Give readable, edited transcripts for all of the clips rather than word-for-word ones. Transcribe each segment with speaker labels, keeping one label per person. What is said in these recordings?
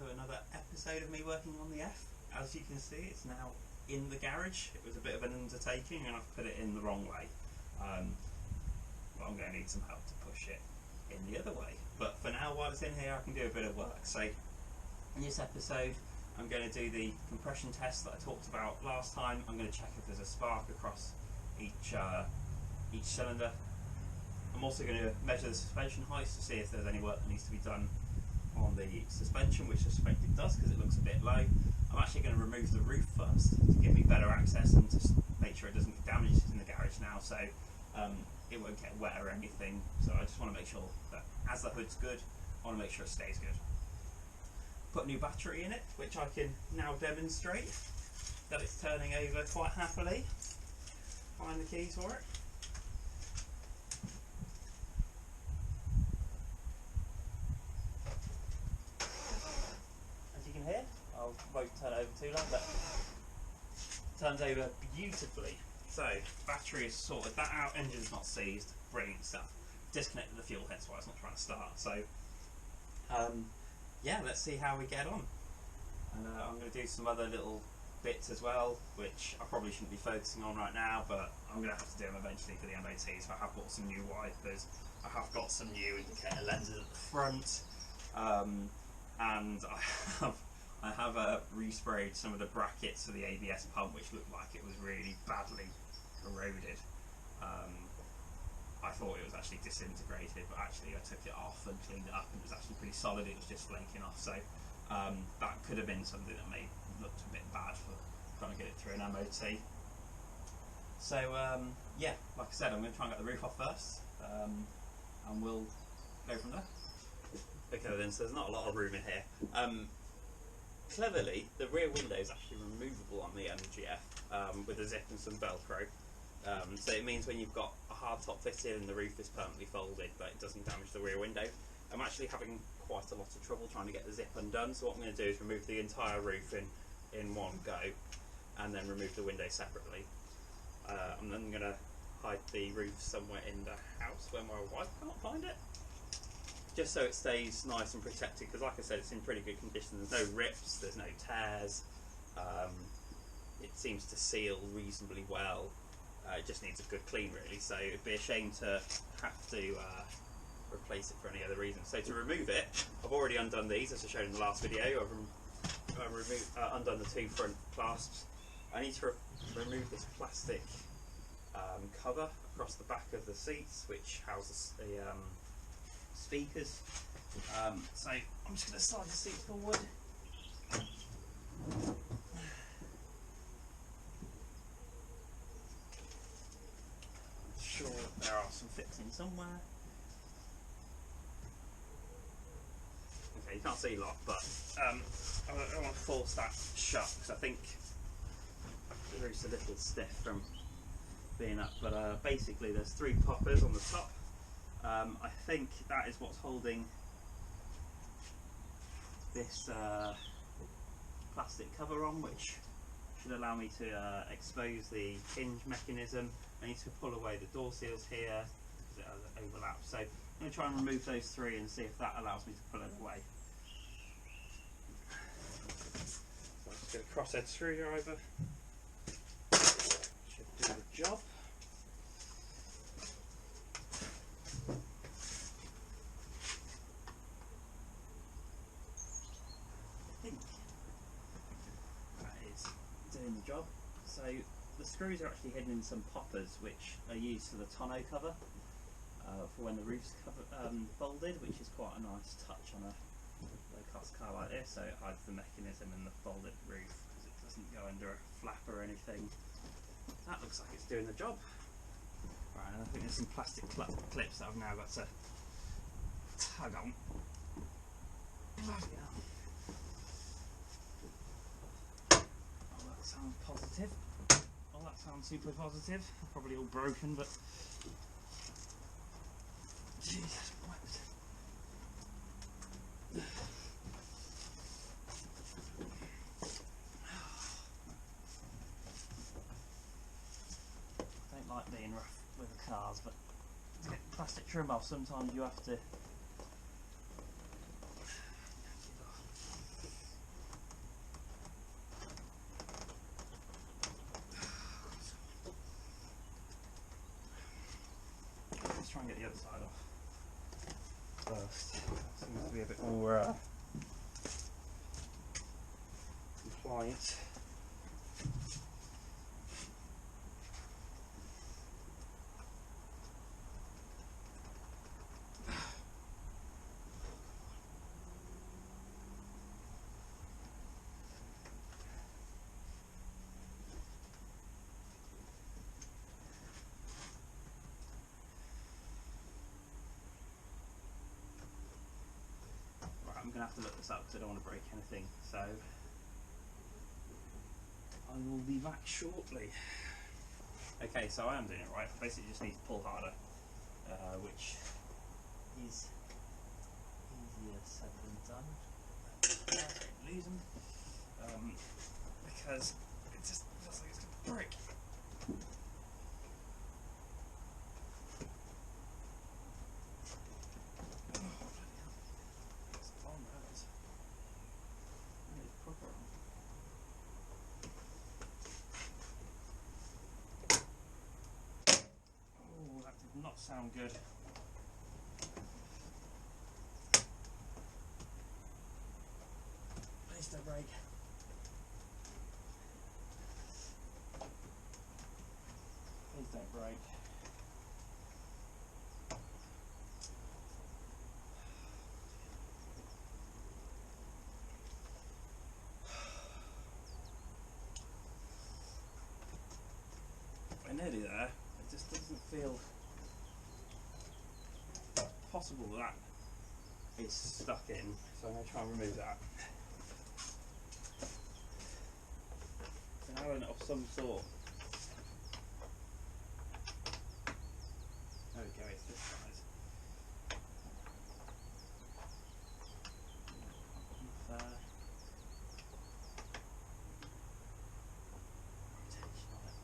Speaker 1: to another episode of me working on the F. As you can see, it's now in the garage. It was a bit of an undertaking and I've put it in the wrong way. But I'm going to need some help to push it in the other way. But for now, while it's in here, I can do a bit of work. So in this episode, I'm going to do the compression test that I talked about last time. I'm going to check if there's a spark across each cylinder. I'm also going to measure the suspension height to see if there's any work that needs to be done on the suspension, which I suspect it does because it looks a bit low. I'm actually going to remove the roof first to give me better access and to make sure it doesn't get damaged in the garage now, so it won't get wet or anything. So I just want to make sure that as the hood's good, I want to make sure it stays good. Put a new battery in it, which I can now demonstrate that it's turning over quite happily. Find the keys for it. As you can hear, I won't turn over too long, but it turns over beautifully. So, battery is sorted that out, engine's not seized, brilliant stuff. Disconnected the fuel, hence why it's not trying to start. So, yeah, let's see how we get on. And I'm going to do some other little bits as well, which I probably shouldn't be focusing on right now, but I'm going to have to do them eventually for the MOT. So I have bought some new wipers, I have got some new indicator lenses at the front, and I have resprayed some of the brackets for the ABS pump, which looked like it was really badly corroded. I thought it was actually disintegrated, but actually I took it off and cleaned it up and it was actually pretty solid. It was just flaking off, so that could have been something that may have looked a bit bad for trying to get it through an MOT. So yeah, like I said, I'm going to try and get the roof off first, and we'll go from there. Okay then, so there's not a lot of room in here. Cleverly, the rear window is actually removable on the MGF with a zip and some Velcro. So it means when you've got a hard top fitted and the roof is permanently folded, but it doesn't damage the rear window. I'm actually having quite a lot of trouble trying to get the zip undone, so what I'm going to do is remove the entire roof in one go, and then remove the window separately. I'm then going to hide the roof somewhere in the house where my wife can't find it, just so it stays nice and protected, because like I said, it's in pretty good condition. There's no rips, there's no tears, it seems to seal reasonably well. It just needs a good clean really, so it'd be a shame to have to replace it for any other reason. So to remove it, I've already undone these as I showed in the last video. I've undone the two front clasps. I need to remove this plastic cover across the back of the seats, which houses the speakers. So I'm just going to slide the seat forward. I'm sure there are some fixings somewhere. Okay, you can't see a lot, but I don't want to force that shut because I think the roof's a little stiff from being up. But basically, there's three poppers on the top. I think that is what's holding this plastic cover on, which should allow me to expose the hinge mechanism. I need to pull away the door seals here because it has overlap. So I'm going to try and remove those three and see if that allows me to pull it away. So I'm just going to crosshead screwdriver. Should do the job. Doing the job. So the screws are actually hidden in some poppers which are used for the tonneau cover for when the roof's folded, which is quite a nice touch on a low cost car like this. So it hides the mechanism and the folded roof because it doesn't go under a flap or anything. That looks like it's doing the job. Right, and I think there's some plastic clips that I've now got to tug on. Bloody hell. Sounds positive. Oh, that sounds super positive. Probably all broken, but Jesus, what? I don't like being rough with the cars, but to get plastic trim off, sometimes you have to. get the other side off first. Seems to be a bit more compliant. I'm going to have to look this up because I don't want to break anything, so I will be back shortly. Okay, so I am doing it right. Basically just need to pull harder, which is easier said than done. Lose them, because it just feels like it's going to break. Not sound good. Please don't break. Please don't break. We're nearly there. It just doesn't feel possible that is stuck in, so I'm going to try and remove that. An Allen of some sort. There we go, it's this size. Rotation on it.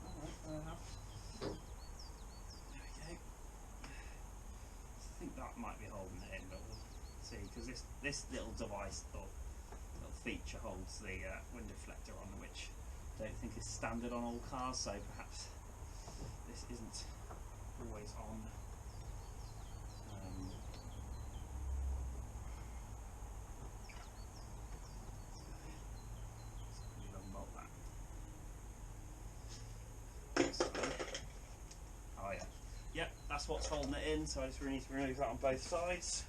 Speaker 1: Alright, fair enough. I think that might be holding it in, but we'll see, because this little device or little feature holds the window deflector on, which I don't think is standard on all cars, so perhaps this isn't always on. It's a pretty long bolt, that. So, oh yeah. Yep, that's what's holding it in, so I just really need to remove that on both sides.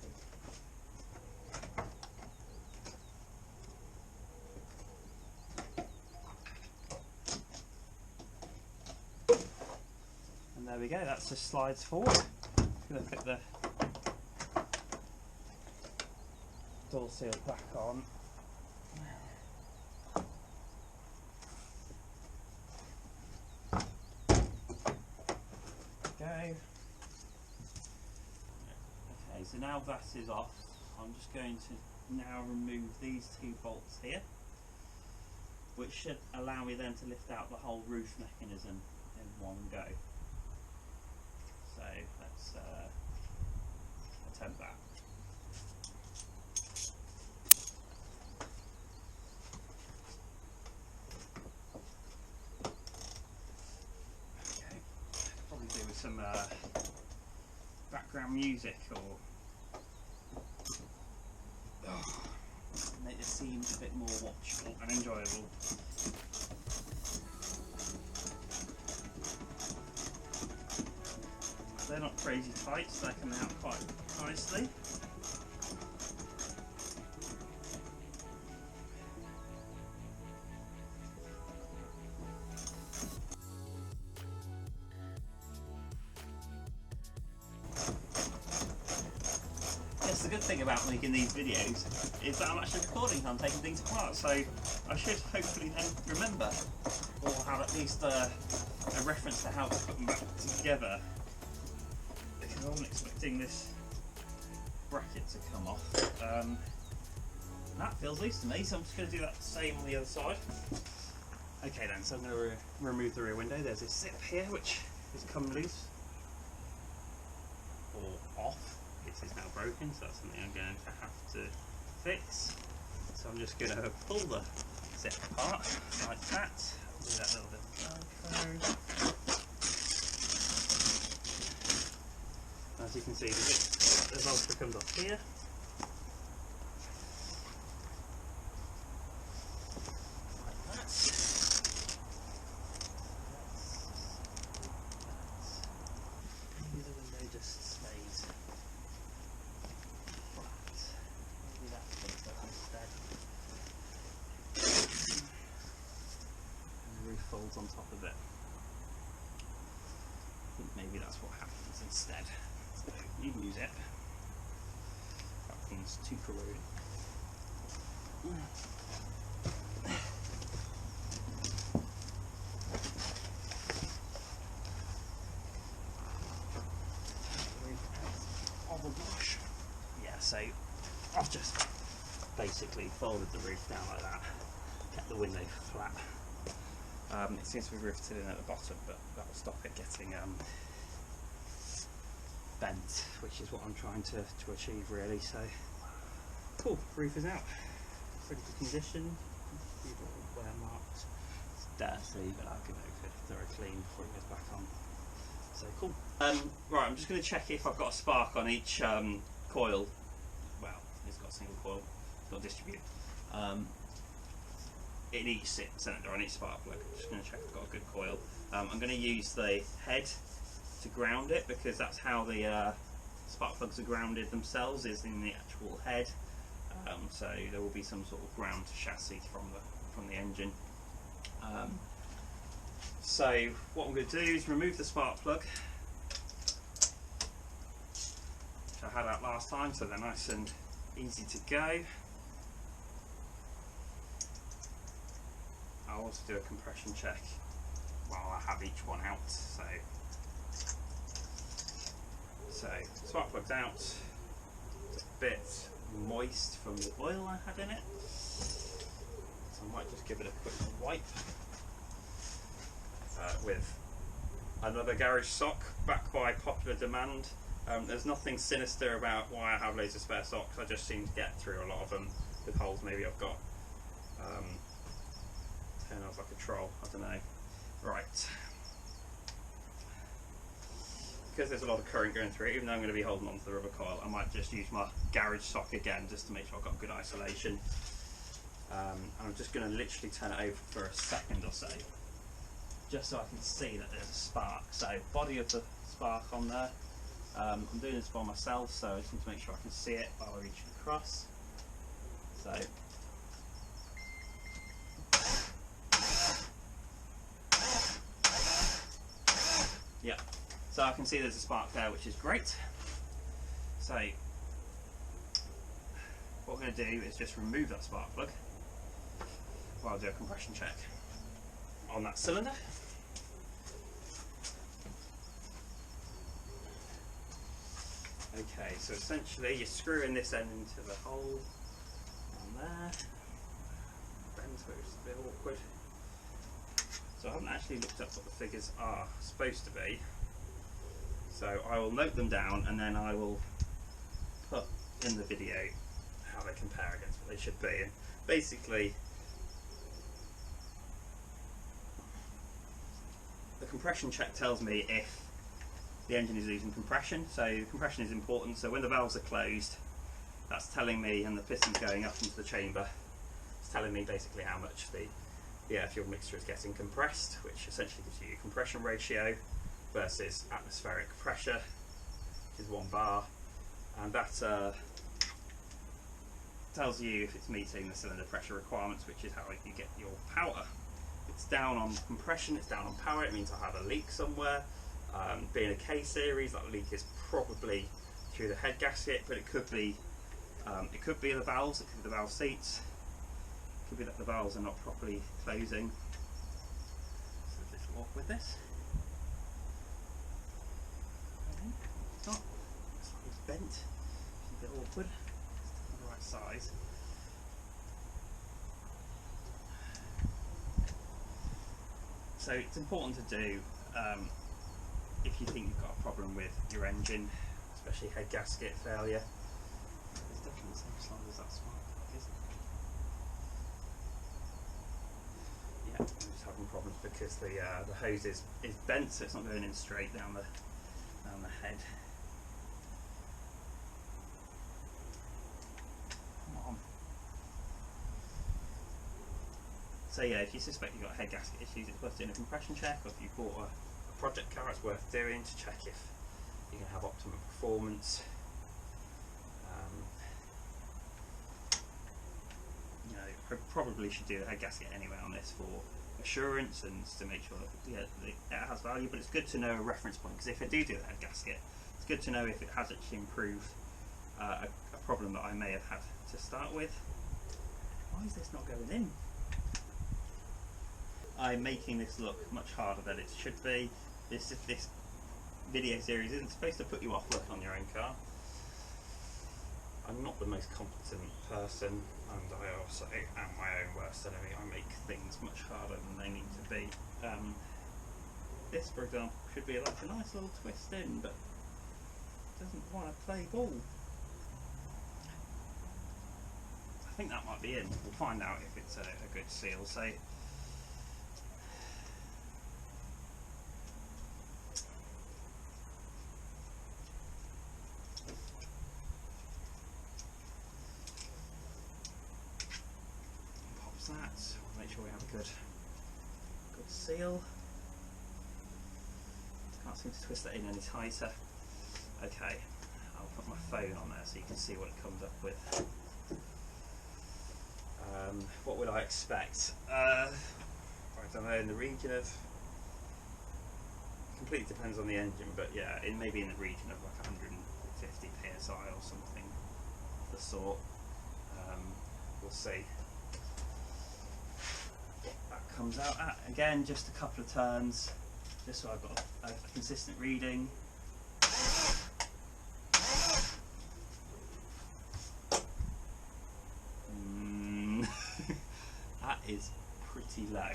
Speaker 1: And there we go, that just slides forward. I'm going to put the door seal back on. Okay, so now that is off, I'm just going to now remove these two bolts here, which should allow me then to lift out the whole roof mechanism in one go. So let's attempt that. Okay, probably do with some background music or make this seem a bit more watchable and enjoyable. They're not crazy tight, so they're coming out quite nicely. Yes, the good thing about making these videos is that I'm actually recording how I'm taking things apart, so I should hopefully then remember, or have at least a reference to how to put them back together. I wasn't expecting this bracket to come off. That feels loose to me, so I'm just going to do that same on the other side. Okay then, so I'm going to remove the rear window. There's this zip here which has come loose, or off. It is now broken, so that's something I'm going to have to fix. So I'm just going to pull the zip apart like that. Do that little bit of Velcro. you can see the Velcro comes off here. Like that. Maybe the window just stays flat. Maybe that fits up instead. And the roof folds on top of it. I think maybe that's what happens instead. So you can use it. That one's too corroded. Of a wash. Yeah, so I've just basically folded the roof down like that, kept the window flat. It seems to be riveted in at the bottom, but that will stop it getting bent, which is what I'm trying to achieve really. So cool, roof is out, pretty good condition. A few little wear marks, it's dirty, but I'll give it a good thorough clean before it goes back on. So cool. Right, I'm just going to check if I've got a spark on each coil. Well, it's got a single coil, it's got distribute. In each cylinder, on each spark plug. I'm just going to check I've got a good coil. I'm going to use the head to ground it, because that's how the spark plugs are grounded themselves, is in the actual head. So there will be some sort of ground chassis from the engine. So what I'm going to do is remove the spark plug, which I had out last time, so they're nice and easy to go. I'll also do a compression check while I have each one out. So spark plug's out. It's a bit moist from the oil I had in it, so I might just give it a quick wipe with another garage sock, back by popular demand. There's nothing sinister about why I have loads of spare socks. I just seem to get through a lot of them with holes maybe I've got. Turn out like a troll, I don't know. Right. Because there's a lot of current going through it, even though I'm going to be holding on to the rubber coil, I might just use my garage sock again just to make sure I've got good isolation. And I'm just going to literally turn it over for a second or so, just so I can see that there's a spark. So body of the spark on there. I'm doing this by myself, so I just need to make sure I can see it while I reach across. So yeah, so I can see there's a spark there, which is great. So what we're going to do is just remove that spark plug while I do a compression check on that cylinder. Okay, so essentially you're screwing this end into the hole on there, bends, which is a bit awkward. So I haven't actually looked up what the figures are supposed to be, so I will note them down and then I will put in the video how they compare against what they should be. And basically the compression check tells me if the engine is losing compression, so compression is important. So when the valves are closed, that's telling me, and the piston's going up into the chamber, it's telling me basically how much the air fuel mixture is getting compressed, which essentially gives you your compression ratio versus atmospheric pressure, which is 1 bar, and that tells you if it's meeting the cylinder pressure requirements, which is how you get your power. If it's down on compression, it's down on power, it means I have a leak somewhere. Being a K series, that leak is probably through the head gasket, but it could be the valves, it could be the valve seats, it could be that the valves are not properly closing. So a little off with this. Stop. It's bent. It's a bit awkward. It's the right size. So it's important to do if you think you've got a problem with your engine, especially head gasket failure. It's definitely the same size as that spark plug, isn't it? Yeah, I'm just having problems because the hose is bent, so it's not going in straight down the head. So yeah, if you suspect you've got head gasket issues, it's worth doing a compression check, or if you bought a project car, it's worth doing to check if you can have optimum performance. You know, probably should do a head gasket anyway on this for assurance and to make sure that, yeah, it has value, but it's good to know a reference point, because if I do a head gasket, it's good to know if it has actually improved a problem that I may have had to start with. Why is this not going in? I'm making this look much harder than it should be. This video series isn't supposed to put you off working on your own car. I'm not the most competent person, and I also am my own worst enemy. I make things much harder than they need to be. This, for example, should be like a nice little twist in, but doesn't want to play ball. I think that might be in. We'll find out if it's a good seal. So pops that. We'll make sure we have a good seal. Can't seem to twist that in any tighter. Okay, I'll put my phone on there so you can see what it comes up with. What would I expect? I don't know, in the region of, completely depends on the engine, but yeah, it may be in the region of like 150 psi or something of the sort. We'll see what that comes out at. Again, just a couple of turns, just so I've got a consistent reading. That is pretty low.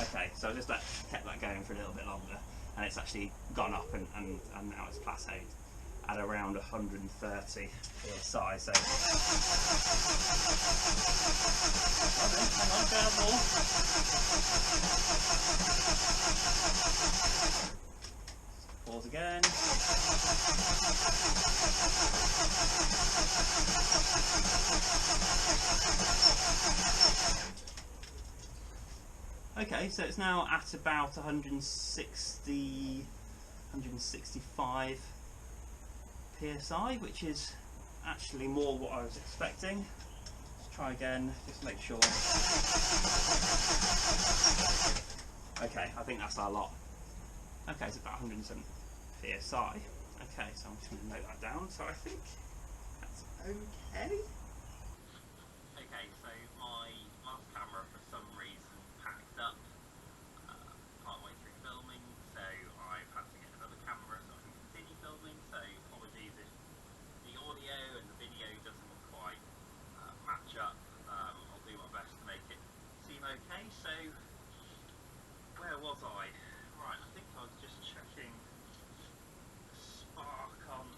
Speaker 1: Okay, so I just kept that going for a little bit longer, and it's actually gone up and now it's plateaued at around 130 psi. So hang on, more. Pause again. Okay, so it's now at about 165 psi, which is actually more what I was expecting. Let's try again, just make sure. Okay, I think that's our lot. Okay, it's about 107 psi. Okay, so I'm just going to note that down. So I think that's okay. Okay, so my last camera for some reason packed up partway through filming, so I've had to get another camera so I can continue filming. So apologies if the audio and the video doesn't quite match up. I'll do my best to make it seem okay. So where was I? Right, I think I was just checking the spark on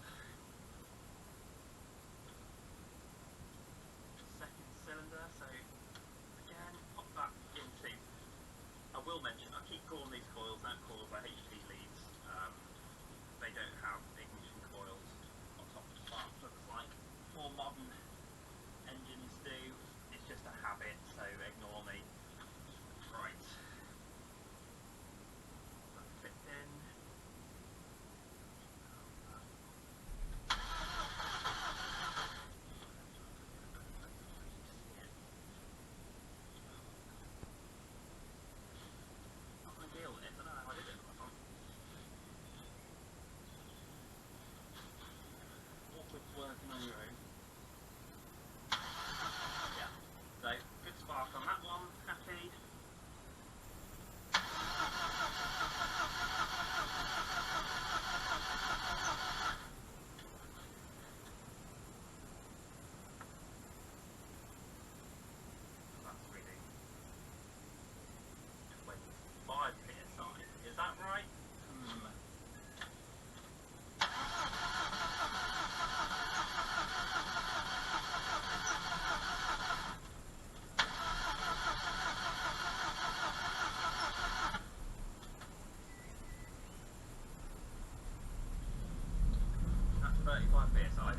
Speaker 1: side.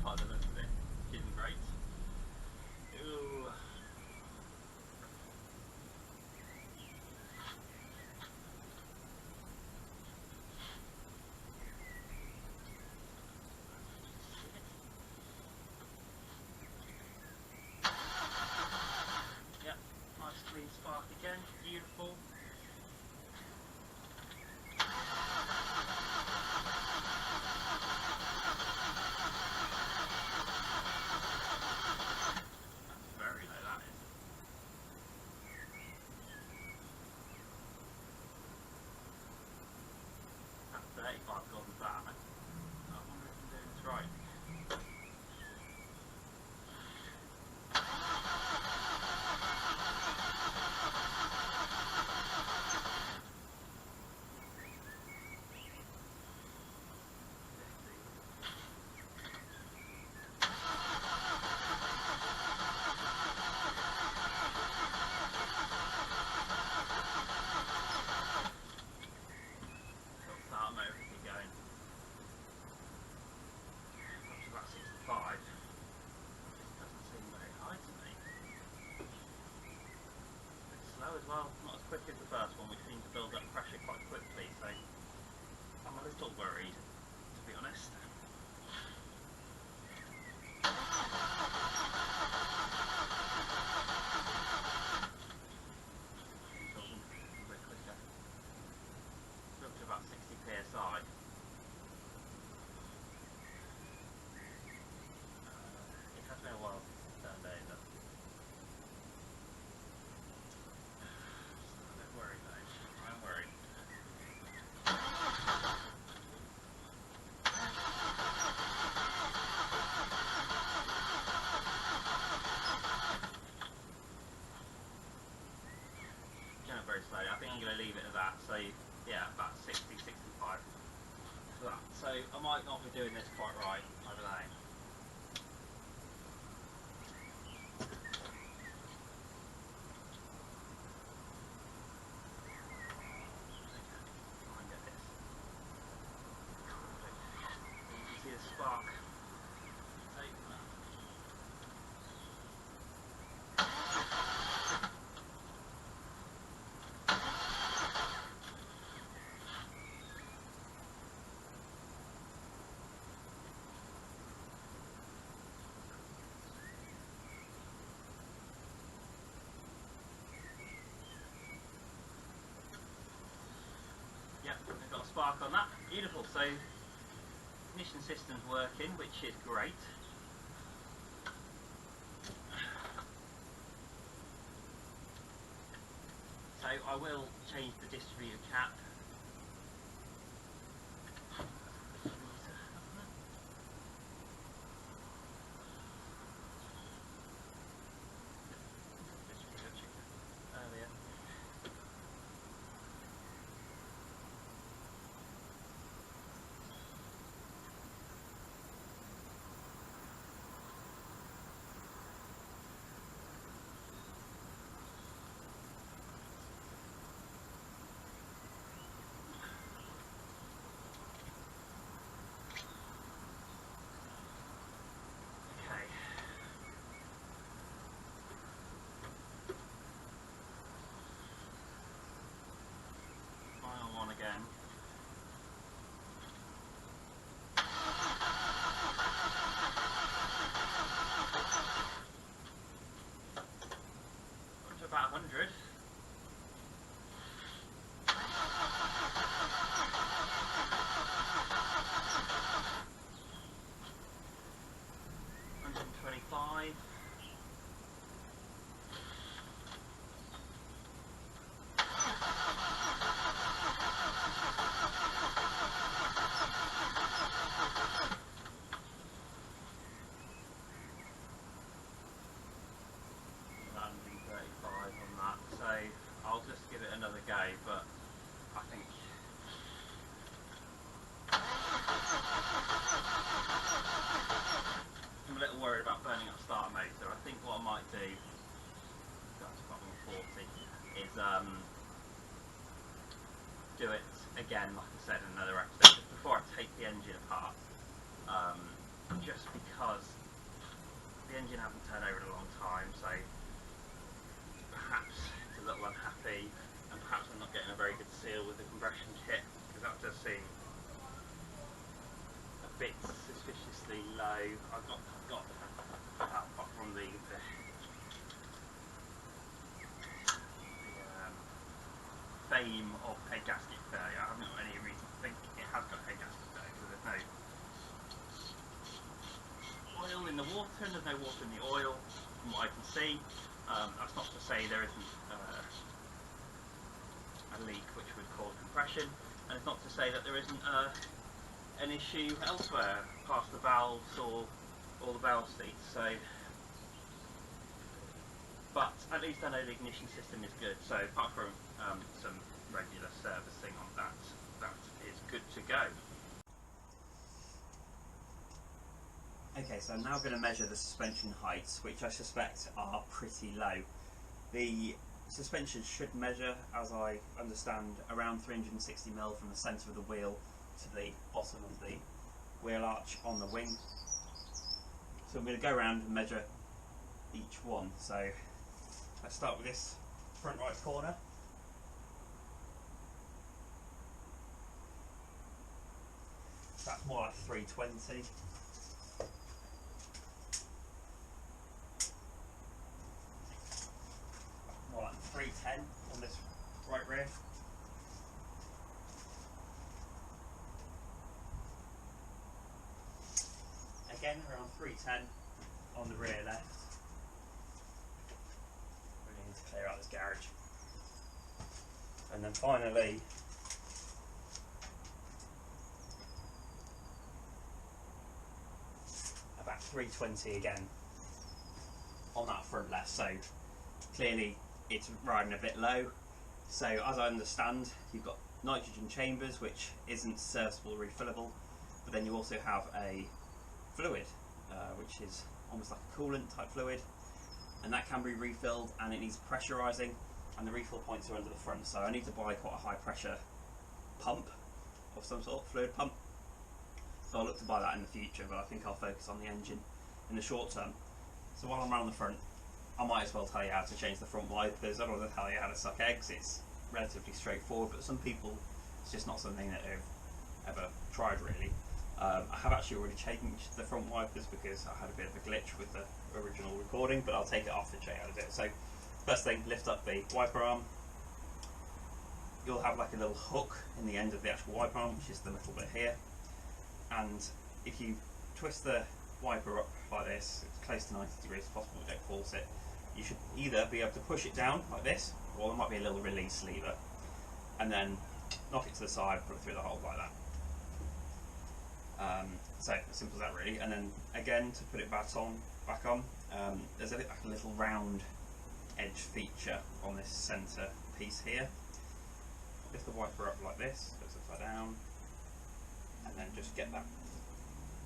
Speaker 1: By the looks of it, which isn't great. Ooh. Yep, nice clean spark again, beautiful. Very low, that is. That's 35 gone back. I wonder if I'm doing this right. Got start motor to keep going. Up to about 65. This doesn't seem very high to me. It's slow as well, not as quick as the first one, which seemed to build up pressure quite quickly, so I'm a little worried, to be honest. A bit quicker. Up to about 60 psi. It has been a while since it's turned over. Still a bit worried though. I'm worried. Going very slowly. I think I'm going to leave it at that. So yeah, about 60, 65 for that. So I might not be doing this quite right. I don't know. Try and get this. You can see the spark. Taking that. Yep, I've got a spark on that. Beautiful. So ignition system's working, which is great. So I will change the distributor cap. Earlier. Okay. Final one again. Up to about 100. $125. $135 on that. So I'll just give it another go, but I think I'm a little worried about burning up starter motor. I think what I might do, that's about 140, is do it again, like I said in another episode, just before I take the engine apart, just because the engine hasn't turned over in a long time, so perhaps it's a little unhappy, and perhaps I'm not getting a very good seal with the compression kit, because that does seem a bit suspiciously low. I've got apart from the fame of head gasket failure, I haven't got any reason to think it has got head gasket failure, because there's no oil in the water and there's no water in the oil from what I can see. That's not to say there isn't a leak which would cause compression, and it's not to say that there isn't an issue elsewhere past the valves or the valve seats. So, but at least I know the ignition system is good, so apart from some regular servicing on that, that is good to go. Okay, so I'm now going to measure the suspension heights, which I suspect are pretty low. The suspension should measure, as I understand, around 360mm from the centre of the wheel to the bottom of the wheel arch on the wing. So I'm going to go around and measure each one. So let's start with this front right corner. That's more like 320. More like 310 on this right rear. Again, around 310 on the rear left. We need to clear out this garage. And then finally, about 320 again on that front left. So clearly it's riding a bit low. So as I understand, you've got nitrogen chambers, which isn't serviceable or refillable, but then you also have a fluid, which is almost like a coolant type fluid, and that can be refilled, and it needs pressurising, and the refill points are under the front, so I need to buy quite a high pressure pump of some sort, fluid pump. So I'll look to buy that in the future, but I think I'll focus on the engine in the short term. So while I'm around the front, I might as well tell you how to change the front wipers. I don't want to tell you how to suck eggs. It's relatively straightforward, but some people, it's just not something that they've ever tried really. I have actually already changed the front wipers because I had a bit of a glitch with the original recording, but I'll take it off and show you how to do it. So first thing, lift up the wiper arm. You'll have like a little hook in the end of the actual wiper arm, which is the little bit here. And if you twist the wiper up like this, it's close to 90 degrees as possible, don't force it. You should either be able to push it down like this, or there might be a little release lever, and then knock it to the side, put it through the hole like that. So as simple as that really. And then again, to put it back on, there's a little round edge feature on this centre piece here. Lift the wiper up like this, put it upside down, and then just get that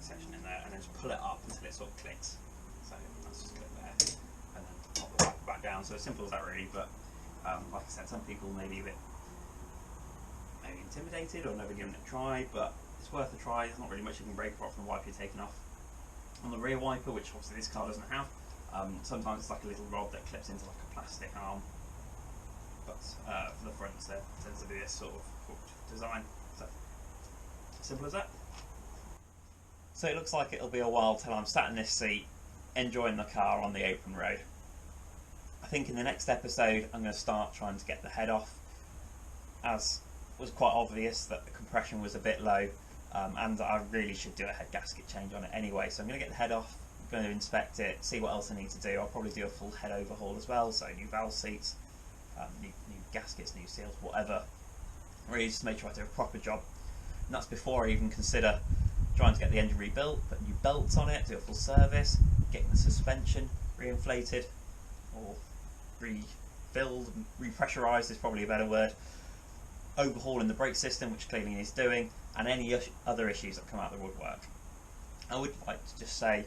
Speaker 1: section in there, and then just pull it up until it sort of clicks. So that's just click there, and then pop the wiper back down. So as simple as that really, but like I said, some people may be a bit maybe intimidated or never given it a try, but it's worth a try. There's not really much you can break apart from the wiper you're taking off. On the rear wiper, which obviously this car doesn't have, sometimes it's like a little rod that clips into like a plastic arm, but for the front there tends to be this sort of hooked design. So simple as that. So it looks like it'll be a while till I'm sat in this seat enjoying the car on the open road. I think in the next episode I'm going to start trying to get the head off, as was quite obvious that the compression was a bit low, and I really should do a head gasket change on it anyway. So I'm going to get the head off, I'm going to inspect it, see what else I need to do. I'll probably do a full head overhaul as well, so new valve seats, new gaskets, new seals, whatever. Really just to make sure I do a proper job. And that's before I even consider trying to get the engine rebuilt, put new belts on it, do a full service, getting the suspension re-inflated or refilled, repressurised is probably a better word, overhauling the brake system, which clearly needs doing, and any other issues that come out of the woodwork. I would like to just say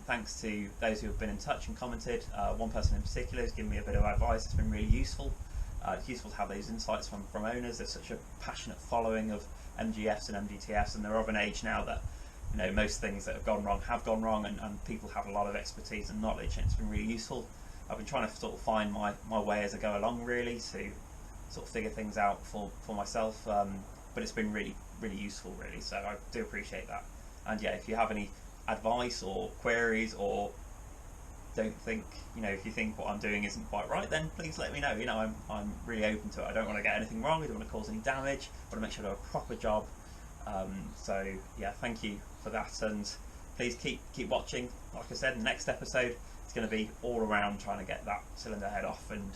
Speaker 1: thanks to those who have been in touch and commented. One person in particular has given me a bit of advice. It's been really useful.
Speaker 2: It's useful to have those insights from owners. There's such a passionate following of MGFs and MGTFs, and they're of an age now that, you know, most things that have gone wrong, and people have a lot of expertise and knowledge, and it's been really useful. I've been trying to sort of find my way as I go along, really, to sort of figure things out for myself, but it's been really useful, really, so I do appreciate that. And yeah, if you have any advice or queries, or don't think, you know, if you think what I'm doing isn't quite right, then please let me know. You know, I'm really open to it. I don't want to get anything wrong, I don't want to cause any damage, I want to make sure I do a proper job. So yeah, thank you for that, and please keep watching. Like I said, the next episode is going to be all around trying to get that cylinder head off and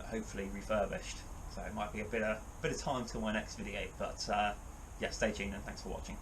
Speaker 2: hopefully refurbished. So it might be a bit of time till my next video, but yeah, stay tuned and thanks for watching.